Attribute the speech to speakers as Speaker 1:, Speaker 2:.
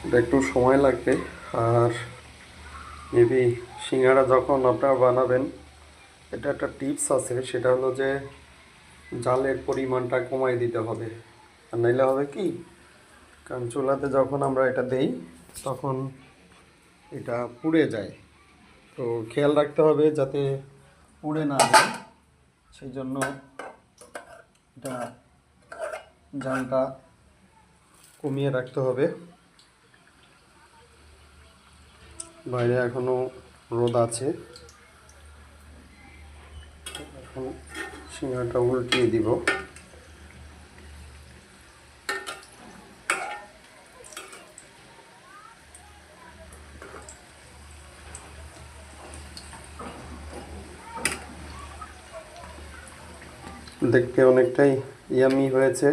Speaker 1: এটা একটু সময় লাগবে। আর মেবি সিঙ্গারা যখন আপনারা বানাবেন, এটা একটা টিপস আছে, সেটা হলো যে জালের পরিমাণটা কমাই দিতে হবে। আর নাইলে হবে কি, কারণ চুলাতে যখন আমরা এটা দেই তখন এটা পুড়ে যায়। তো খেয়াল রাখতে হবে যাতে পুড়ে না যায়, সেই জন্য এটা জালটা কমিয়ে রাখতে হবে। বাইরে এখনো রোদ আছে। এখন সিঙ্গারাটা উল্টিয়ে দিব। দেখতে অনেকটাই ইয়ামি হয়েছে।